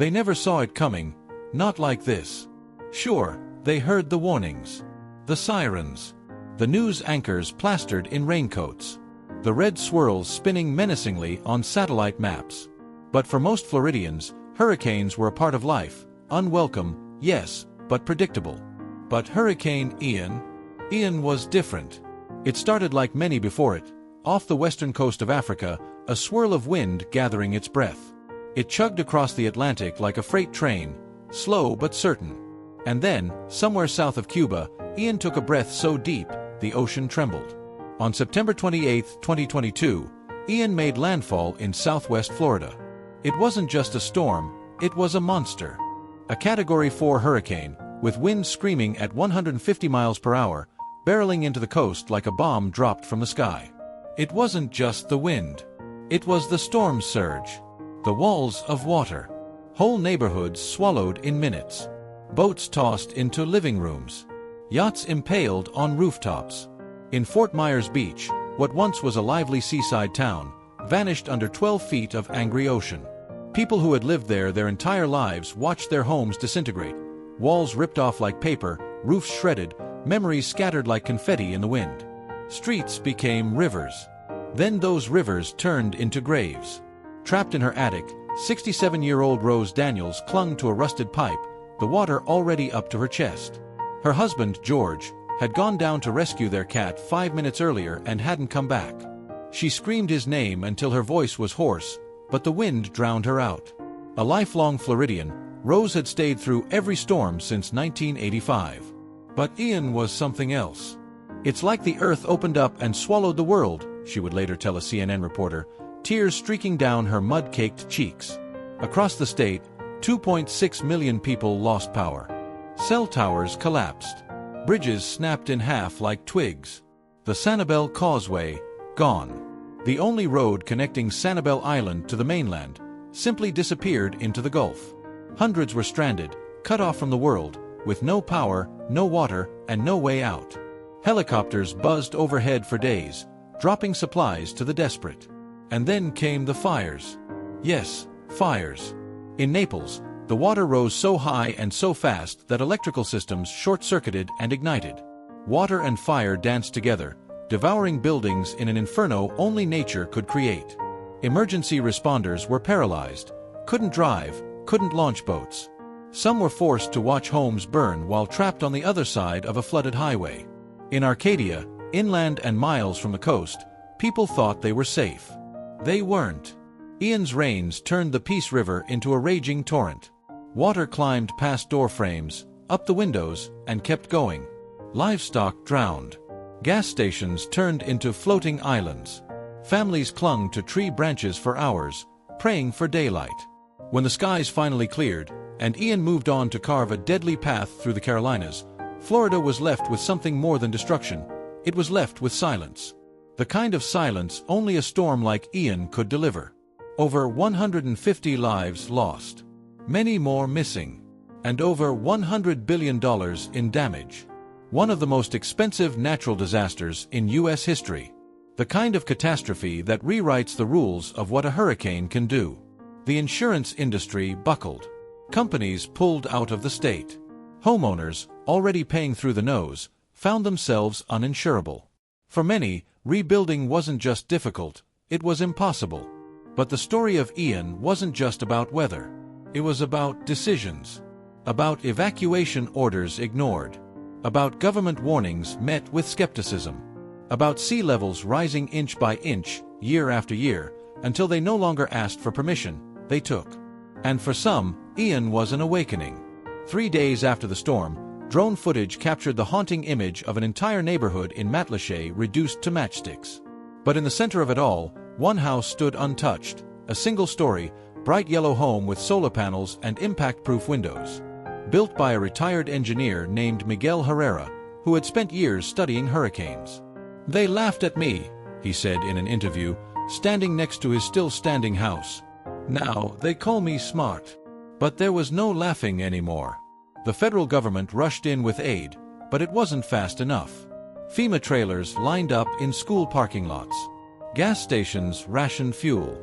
They never saw it coming, not like this. Sure, they heard the warnings, the sirens, the news anchors plastered in raincoats, the red swirls spinning menacingly on satellite maps. But for most Floridians, hurricanes were a part of life, unwelcome, yes, but predictable. But Hurricane Ian? Ian was different. It started like many before it, off the western coast of Africa, a swirl of wind gathering its breath. It chugged across the Atlantic like a freight train, slow but certain. And then, somewhere south of Cuba, Ian took a breath so deep, the ocean trembled. On September 28, 2022, Ian made landfall in southwest Florida. It wasn't just a storm, it was a monster. A Category 4 hurricane, with winds screaming at 150 miles per hour, barreling into the coast like a bomb dropped from the sky. It wasn't just the wind. It was the storm surge. The walls of water. Whole neighborhoods swallowed in minutes. Boats tossed into living rooms. Yachts impaled on rooftops. In Fort Myers Beach, what once was a lively seaside town, vanished under 12 feet of angry ocean. People who had lived there their entire lives watched their homes disintegrate. Walls ripped off like paper, roofs shredded, memories scattered like confetti in the wind. Streets became rivers. Then those rivers turned into graves. Trapped in her attic, 67-year-old Rose Daniels clung to a rusted pipe, the water already up to her chest. Her husband, George, had gone down to rescue their cat 5 minutes earlier and hadn't come back. She screamed his name until her voice was hoarse, but the wind drowned her out. A lifelong Floridian, Rose had stayed through every storm since 1985. But Ian was something else. "It's like the earth opened up and swallowed the world," she would later tell a CNN reporter, tears streaking down her mud-caked cheeks. Across the state, 2.6 million people lost power. Cell towers collapsed. Bridges snapped in half like twigs. The Sanibel Causeway, gone. The only road connecting Sanibel Island to the mainland, simply disappeared into the Gulf. Hundreds were stranded, cut off from the world, with no power, no water, and no way out. Helicopters buzzed overhead for days, dropping supplies to the desperate. And then came the fires. Yes, fires. In Naples, the water rose so high and so fast that electrical systems short-circuited and ignited. Water and fire danced together, devouring buildings in an inferno only nature could create. Emergency responders were paralyzed, couldn't drive, couldn't launch boats. Some were forced to watch homes burn while trapped on the other side of a flooded highway. In Arcadia, inland and miles from the coast, people thought they were safe. They weren't. Ian's rains turned the Peace River into a raging torrent. Water climbed past door frames, up the windows, and kept going. Livestock drowned. Gas stations turned into floating islands. Families clung to tree branches for hours, praying for daylight. When the skies finally cleared, and Ian moved on to carve a deadly path through the Carolinas, Florida was left with something more than destruction. It was left with silence. The kind of silence only a storm like Ian could deliver. Over 150 lives lost. Many more missing. And over $100 billion in damage. One of the most expensive natural disasters in U.S. history. The kind of catastrophe that rewrites the rules of what a hurricane can do. The insurance industry buckled. Companies pulled out of the state. Homeowners, already paying through the nose, found themselves uninsurable. For many, rebuilding wasn't just difficult, it was impossible. But the story of Ian wasn't just about weather. It was about decisions. About evacuation orders ignored. About government warnings met with skepticism. About sea levels rising inch by inch, year after year, until they no longer asked for permission, they took. And for some, Ian was an awakening. 3 days after the storm, drone footage captured the haunting image of an entire neighborhood in Matlacha reduced to matchsticks. But in the center of it all, one house stood untouched, a single-story, bright yellow home with solar panels and impact-proof windows. Built by a retired engineer named Miguel Herrera, who had spent years studying hurricanes. "They laughed at me," he said in an interview, standing next to his still-standing house. "Now they call me smart." But there was no laughing anymore. The federal government rushed in with aid, but it wasn't fast enough. FEMA trailers lined up in school parking lots. Gas stations rationed fuel.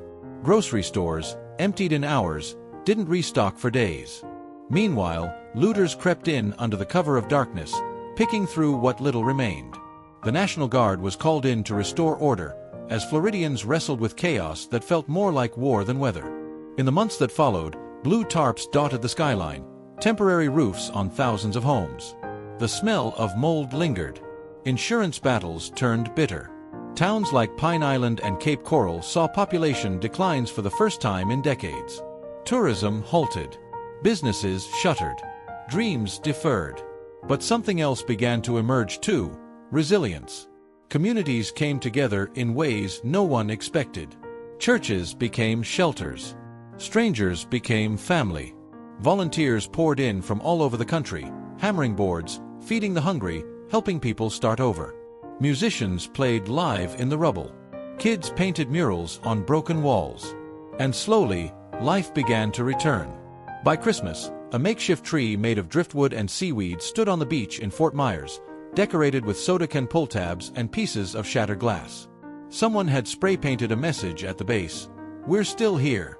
Grocery stores, emptied in hours, didn't restock for days. Meanwhile, looters crept in under the cover of darkness, picking through what little remained. The National Guard was called in to restore order, as Floridians wrestled with chaos that felt more like war than weather. In the months that followed, blue tarps dotted the skyline, temporary roofs on thousands of homes. The smell of mold lingered. Insurance battles turned bitter. Towns like Pine Island and Cape Coral saw population declines for the first time in decades. Tourism halted. Businesses shuttered. Dreams deferred. But something else began to emerge too: resilience. Communities came together in ways no one expected. Churches became shelters. Strangers became family. Volunteers poured in from all over the country, hammering boards, feeding the hungry, helping people start over. Musicians played live in the rubble. Kids painted murals on broken walls. And slowly, life began to return. By Christmas, a makeshift tree made of driftwood and seaweed stood on the beach in Fort Myers, decorated with soda can pull tabs and pieces of shattered glass. Someone had spray-painted a message at the base: "We're still here."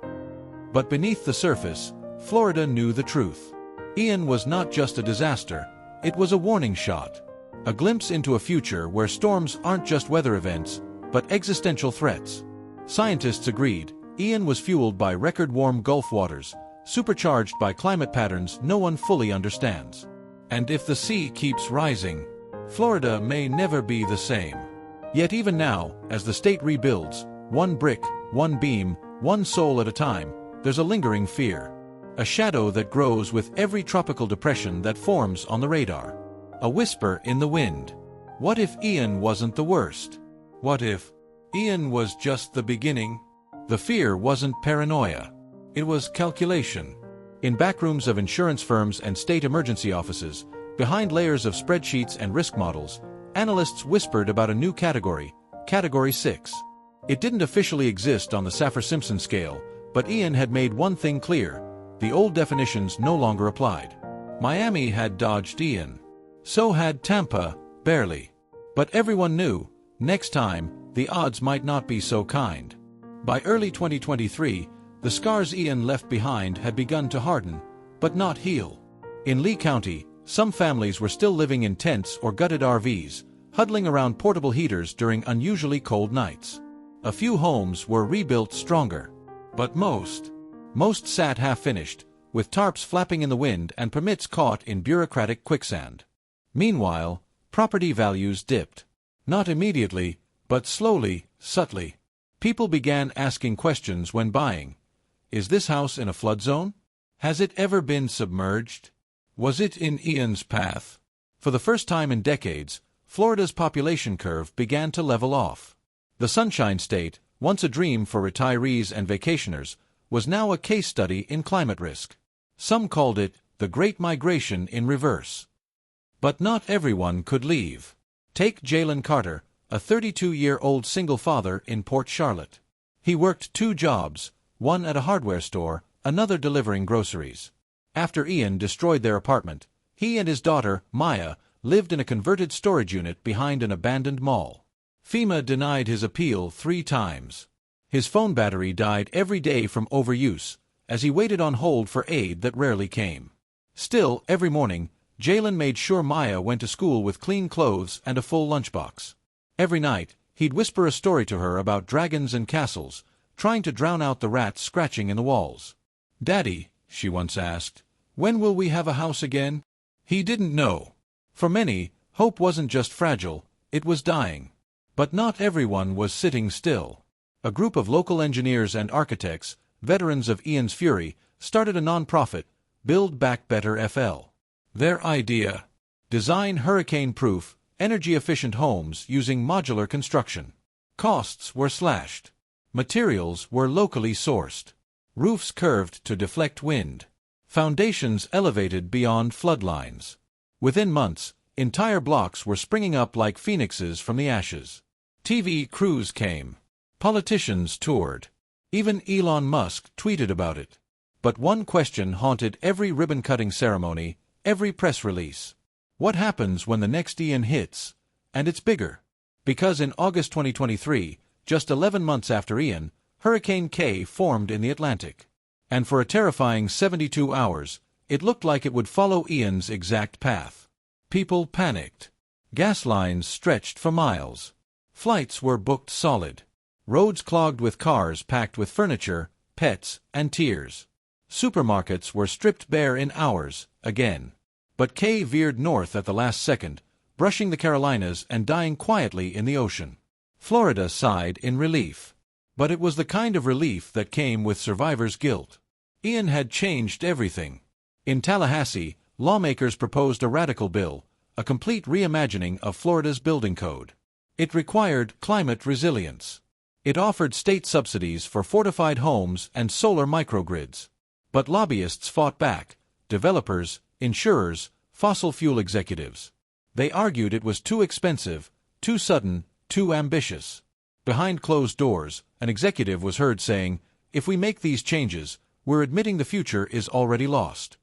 But beneath the surface, Florida knew the truth. Ian was not just a disaster, it was a warning shot. A glimpse into a future where storms aren't just weather events, but existential threats. Scientists agreed, Ian was fueled by record-warm Gulf waters, supercharged by climate patterns no one fully understands. And if the sea keeps rising, Florida may never be the same. Yet even now, as the state rebuilds, one brick, one beam, one soul at a time, there's a lingering fear. A shadow that grows with every tropical depression that forms on the radar. A whisper in the wind. What if Ian wasn't the worst? What if Ian was just the beginning? The fear wasn't paranoia. It was calculation. In backrooms of insurance firms and state emergency offices, behind layers of spreadsheets and risk models, analysts whispered about a new category, Category 6. It didn't officially exist on the Saffir-Simpson scale, but Ian had made one thing clear: the old definitions no longer applied. Miami had dodged Ian. So had Tampa, barely. But everyone knew, next time, the odds might not be so kind. By early 2023, the scars Ian left behind had begun to harden, but not heal. In Lee County, some families were still living in tents or gutted RVs, huddling around portable heaters during unusually cold nights. A few homes were rebuilt stronger. But most sat half-finished, with tarps flapping in the wind and permits caught in bureaucratic quicksand. Meanwhile, property values dipped. Not immediately, but slowly, subtly. People began asking questions when buying. Is this house in a flood zone? Has it ever been submerged? Was it in Ian's path? For the first time in decades, Florida's population curve began to level off. The Sunshine State, once a dream for retirees and vacationers, was now a case study in climate risk. Some called it the Great Migration in reverse. But not everyone could leave. Take Jalen Carter, a 32-year-old single father in Port Charlotte. He worked 2 jobs, one at a hardware store, another delivering groceries. After Ian destroyed their apartment, he and his daughter, Maya, lived in a converted storage unit behind an abandoned mall. FEMA denied his appeal 3 times. His phone battery died every day from overuse, as he waited on hold for aid that rarely came. Still, every morning, Jalen made sure Maya went to school with clean clothes and a full lunchbox. Every night, he'd whisper a story to her about dragons and castles, trying to drown out the rats scratching in the walls. "Daddy," she once asked, "when will we have a house again?" He didn't know. For many, hope wasn't just fragile, it was dying. But not everyone was sitting still. A group of local engineers and architects, veterans of Ian's fury, started a non-profit, Build Back Better FL. Their idea: design hurricane-proof, energy-efficient homes using modular construction. Costs were slashed. Materials were locally sourced. Roofs curved to deflect wind. Foundations elevated beyond floodlines. Within months, entire blocks were springing up like phoenixes from the ashes. TV crews came. Politicians toured. Even Elon Musk tweeted about it. But one question haunted every ribbon-cutting ceremony, every press release. What happens when the next Ian hits? And it's bigger. Because in August 2023, just 11 months after Ian, Hurricane K formed in the Atlantic. And for a terrifying 72 hours, it looked like it would follow Ian's exact path. People panicked. Gas lines stretched for miles. Flights were booked solid. Roads clogged with cars packed with furniture, pets, and tears. Supermarkets were stripped bare in hours, again. But Kay veered north at the last second, brushing the Carolinas and dying quietly in the ocean. Florida sighed in relief. But it was the kind of relief that came with survivor's guilt. Ian had changed everything. In Tallahassee, lawmakers proposed a radical bill, a complete reimagining of Florida's building code. It required climate resilience. It offered state subsidies for fortified homes and solar microgrids. But lobbyists fought back: developers, insurers, fossil fuel executives. They argued it was too expensive, too sudden, too ambitious. Behind closed doors, an executive was heard saying, "If we make these changes, we're admitting the future is already lost."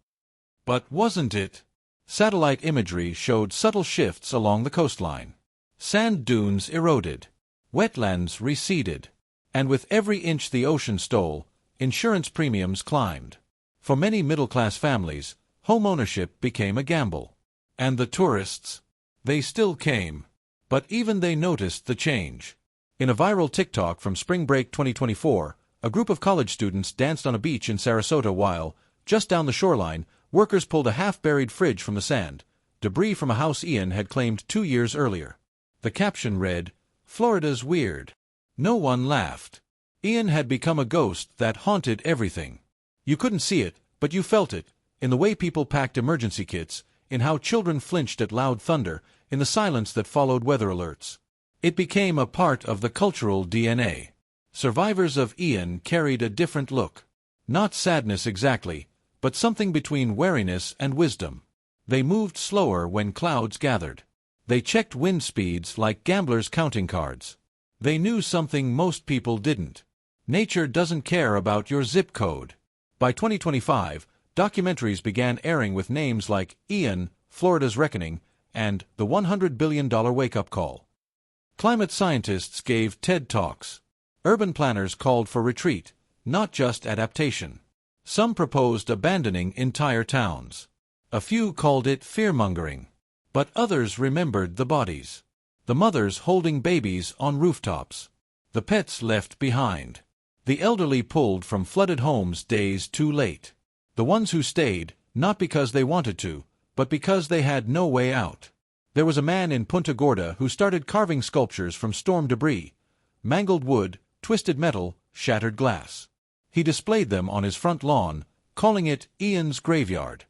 But wasn't it? Satellite imagery showed subtle shifts along the coastline. Sand dunes eroded. Wetlands receded. And with every inch the ocean stole, insurance premiums climbed. For many middle-class families, home ownership became a gamble. And the tourists? They still came. But even they noticed the change. In a viral TikTok from Spring Break 2024, a group of college students danced on a beach in Sarasota while, just down the shoreline, workers pulled a half-buried fridge from the sand, debris from a house Ian had claimed 2 years earlier. The caption read, "Florida's weird." No one laughed. Ian had become a ghost that haunted everything. You couldn't see it, but you felt it, in the way people packed emergency kits, in how children flinched at loud thunder, in the silence that followed weather alerts. It became a part of the cultural DNA. Survivors of Ian carried a different look. Not sadness exactly, but something between wariness and wisdom. They moved slower when clouds gathered. They checked wind speeds like gamblers counting cards. They knew something most people didn't. Nature doesn't care about your zip code. By 2025, documentaries began airing with names like Ian, Florida's Reckoning, and The $100 Billion Wake-Up Call. Climate scientists gave TED Talks. Urban planners called for retreat, not just adaptation. Some proposed abandoning entire towns. A few called it fear-mongering. But others remembered the bodies. The mothers holding babies on rooftops. The pets left behind. The elderly pulled from flooded homes days too late. The ones who stayed, not because they wanted to, but because they had no way out. There was a man in Punta Gorda who started carving sculptures from storm debris, mangled wood, twisted metal, shattered glass. He displayed them on his front lawn, calling it Ian's Graveyard.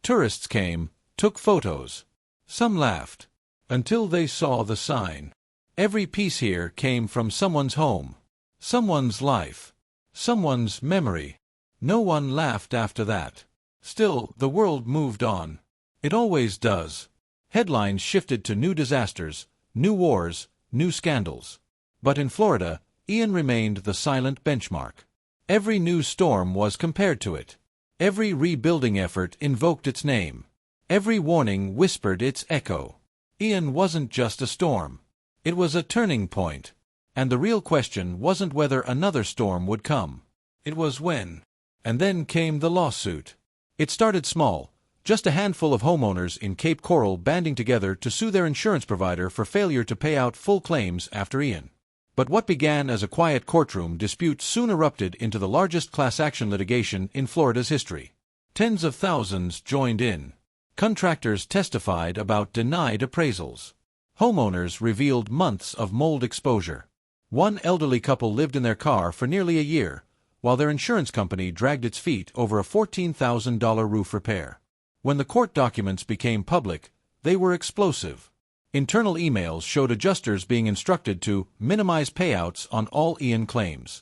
Tourists came, took photos. Some laughed, until they saw the sign. Every piece here came from someone's home, someone's life, someone's memory. No one laughed after that. Still, the world moved on. It always does. Headlines shifted to new disasters, new wars, new scandals. But in Florida, Ian remained the silent benchmark. Every new storm was compared to it. Every rebuilding effort invoked its name. Every warning whispered its echo. Ian wasn't just a storm. It was a turning point. And the real question wasn't whether another storm would come. It was when. And then came the lawsuit. It started small, just a handful of homeowners in Cape Coral banding together to sue their insurance provider for failure to pay out full claims after Ian. But what began as a quiet courtroom dispute soon erupted into the largest class action litigation in Florida's history. Tens of thousands joined in. Contractors testified about denied appraisals. Homeowners revealed months of mold exposure. One elderly couple lived in their car for nearly a year, while their insurance company dragged its feet over a $14,000 roof repair. When the court documents became public, they were explosive. Internal emails showed adjusters being instructed to minimize payouts on all Ian claims.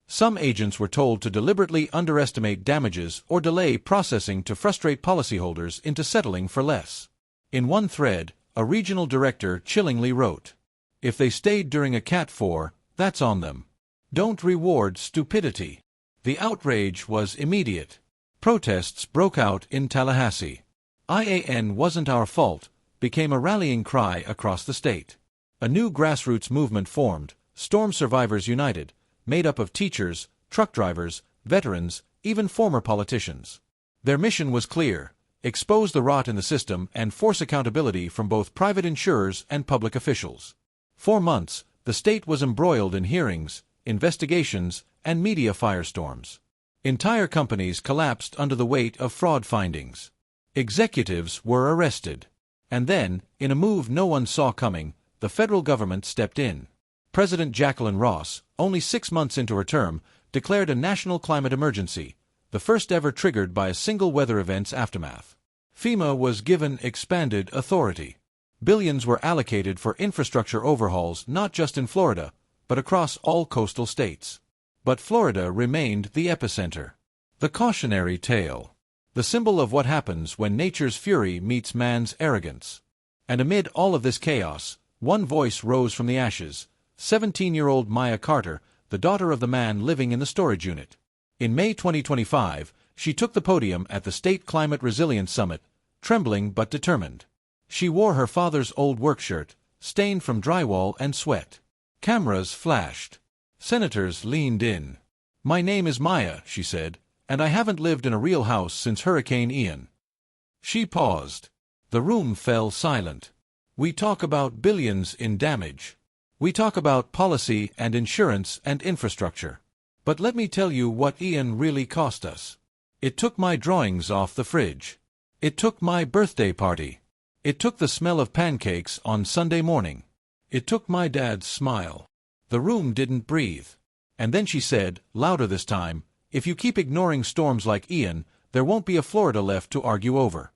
Some agents were told to deliberately underestimate damages or delay processing to frustrate policyholders into settling for less. In one thread, a regional director chillingly wrote, "If they stayed during a Cat 4, that's on them. Don't reward stupidity." The outrage was immediate. Protests broke out in Tallahassee. "IAN wasn't our fault" became a rallying cry across the state. A new grassroots movement formed, Storm Survivors United, made up of teachers, truck drivers, veterans, even former politicians. Their mission was clear: expose the rot in the system and force accountability from both private insurers and public officials. For months, the state was embroiled in hearings, investigations, and media firestorms. Entire companies collapsed under the weight of fraud findings. Executives were arrested. And then, in a move no one saw coming, the federal government stepped in. President Jacqueline Ross, only 6 months into her term, declared a national climate emergency, the first ever triggered by a single weather event's aftermath. FEMA was given expanded authority. Billions were allocated for infrastructure overhauls not just in Florida, but across all coastal states. But Florida remained the epicenter. The cautionary tale. The symbol of what happens when nature's fury meets man's arrogance. And amid all of this chaos, one voice rose from the ashes: 17-year-old Maya Carter, the daughter of the man living in the storage unit. In May 2025, she took the podium at the State Climate Resilience Summit, trembling but determined. She wore her father's old work shirt, stained from drywall and sweat. Cameras flashed. Senators leaned in. "My name is Maya," she said, "and I haven't lived in a real house since Hurricane Ian." She paused. The room fell silent. We talk about billions in damage. We talk about policy and insurance and infrastructure. But let me tell you what Ian really cost us. It took my drawings off the fridge. It took my birthday party. It took the smell of pancakes on Sunday morning. It took my dad's smile. The room didn't breathe. And then she said, louder this time, "If you keep ignoring storms like Ian, there won't be a Florida left to argue over."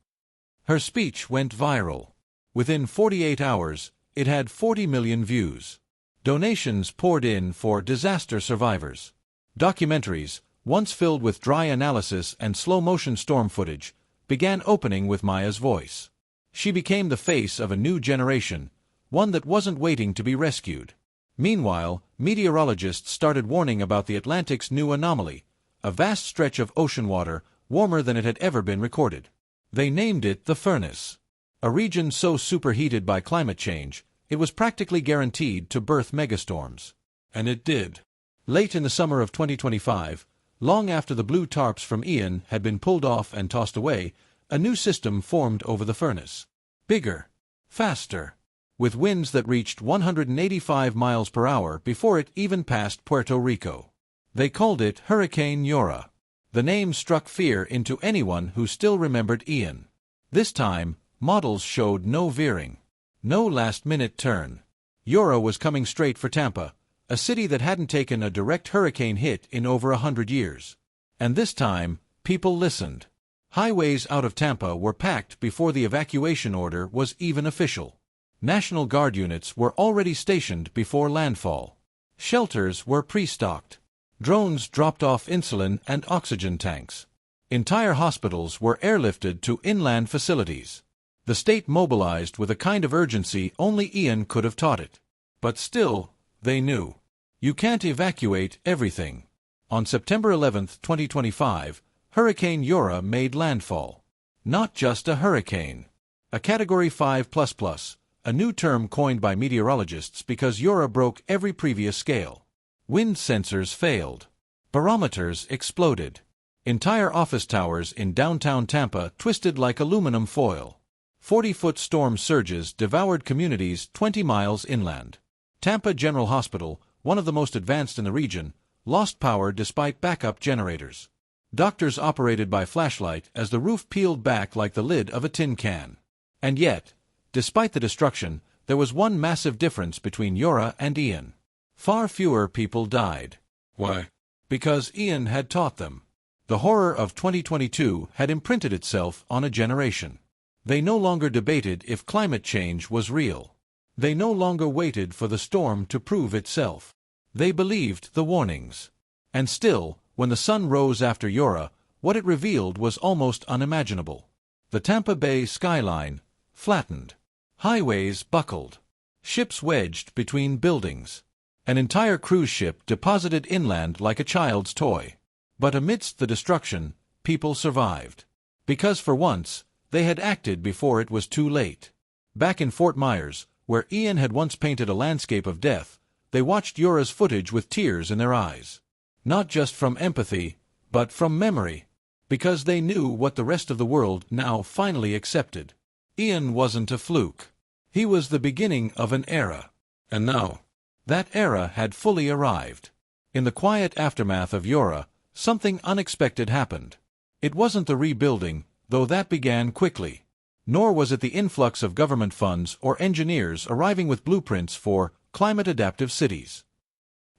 Her speech went viral. Within 48 hours, it had 40 million views. Donations poured in for disaster survivors. Documentaries, once filled with dry analysis and slow-motion storm footage, began opening with Maya's voice. She became the face of a new generation, one that wasn't waiting to be rescued. Meanwhile, meteorologists started warning about the Atlantic's new anomaly, a vast stretch of ocean water, warmer than it had ever been recorded. They named it the Furnace, a region so superheated by climate change, it was practically guaranteed to birth megastorms. And it did. Late in the summer of 2025, long after the blue tarps from Ian had been pulled off and tossed away, a new system formed over the Furnace. Bigger, faster, with winds that reached 185 miles per hour before it even passed Puerto Rico. They called it Hurricane Jorah. The name struck fear into anyone who still remembered Ian. This time, models showed no veering, no last-minute turn. Jorah was coming straight for Tampa, a city that hadn't taken a direct hurricane hit in over 100 years. And this time, people listened. Highways out of Tampa were packed before the evacuation order was even official. National Guard units were already stationed before landfall. Shelters were pre-stocked. Drones dropped off insulin and oxygen tanks. Entire hospitals were airlifted to inland facilities. The state mobilized with a kind of urgency only Ian could have taught it. But still, they knew. You can't evacuate everything. On September 11, 2025, Hurricane Jorah made landfall. Not just a hurricane. A Category 5++, a new term coined by meteorologists because Jorah broke every previous scale. Wind sensors failed. Barometers exploded. Entire office towers in downtown Tampa twisted like aluminum foil. 40-foot storm surges devoured communities 20 miles inland. Tampa General Hospital, one of the most advanced in the region, lost power despite backup generators. Doctors operated by flashlight as the roof peeled back like the lid of a tin can. And yet, despite the destruction, there was one massive difference between Jorah and Ian. Far fewer people died. Why? Because Ian had taught them. The horror of 2022 had imprinted itself on a generation. They no longer debated if climate change was real. They no longer waited for the storm to prove itself. They believed the warnings. And still, when the sun rose after Jorah, what it revealed was almost unimaginable. The Tampa Bay skyline flattened. Highways buckled. Ships wedged between buildings. An entire cruise ship deposited inland like a child's toy. But amidst the destruction, people survived. Because for once, they had acted before it was too late. Back in Fort Myers, where Ian had once painted a landscape of death, they watched Jorah's footage with tears in their eyes. Not just from empathy, but from memory, because they knew what the rest of the world now finally accepted. Ian wasn't a fluke. He was the beginning of an era. And now, that era had fully arrived. In the quiet aftermath of Jorah, something unexpected happened. It wasn't the rebuilding, though that began quickly. Nor was it the influx of government funds or engineers arriving with blueprints for climate-adaptive cities.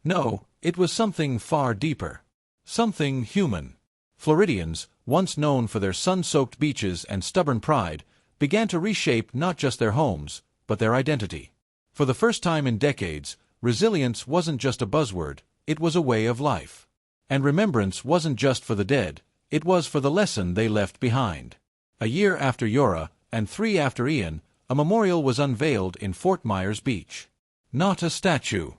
No, it was something far deeper. Something human. Floridians, once known for their sun-soaked beaches and stubborn pride, began to reshape not just their homes, but their identity. For the first time in decades, resilience wasn't just a buzzword, it was a way of life. And remembrance wasn't just for the dead, it was for the lesson they left behind. A year after Jorah, and 3 after Ian, a memorial was unveiled in Fort Myers Beach. Not a statue.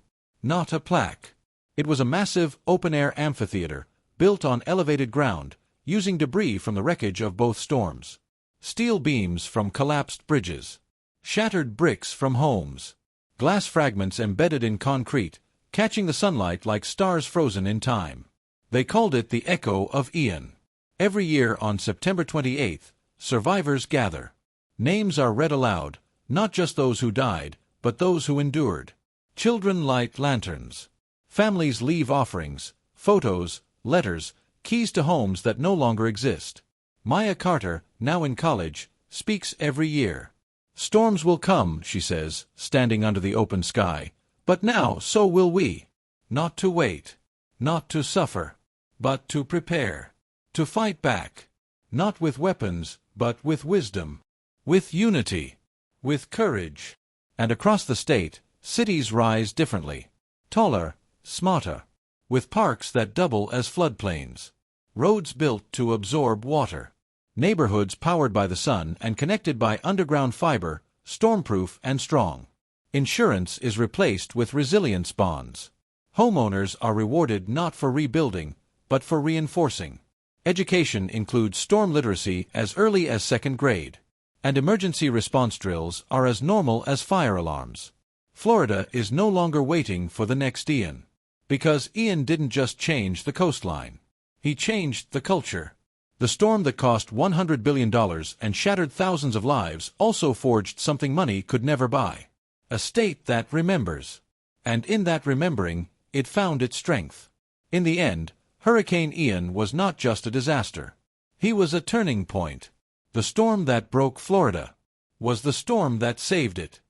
Not a plaque. It was a massive, open-air amphitheater, built on elevated ground, using debris from the wreckage of both storms. Steel beams from collapsed bridges. Shattered bricks from homes. Glass fragments embedded in concrete, catching the sunlight like stars frozen in time. They called it the Echo of Ian. Every year on September 28th, survivors gather. Names are read aloud, not just those who died, but those who endured. Children light lanterns. Families leave offerings, photos, letters, keys to homes that no longer exist. Maya Carter, now in college, speaks every year. Storms will come, she says, standing under the open sky, but now so will we. Not to wait. Not to suffer. But to prepare. To fight back. Not with weapons, but with wisdom. With unity. With courage. And across the state, cities rise differently. Taller, smarter. With parks that double as floodplains. Roads built to absorb water. Neighborhoods powered by the sun and connected by underground fiber, stormproof and strong. Insurance is replaced with resilience bonds. Homeowners are rewarded not for rebuilding, but for reinforcing. Education includes storm literacy as early as 2nd grade. And emergency response drills are as normal as fire alarms. Florida is no longer waiting for the next Ian. Because Ian didn't just change the coastline. He changed the culture. The storm that cost $100 billion and shattered thousands of lives also forged something money could never buy. A state that remembers. And in that remembering, it found its strength. In the end, Hurricane Ian was not just a disaster. He was a turning point. The storm that broke Florida was the storm that saved it.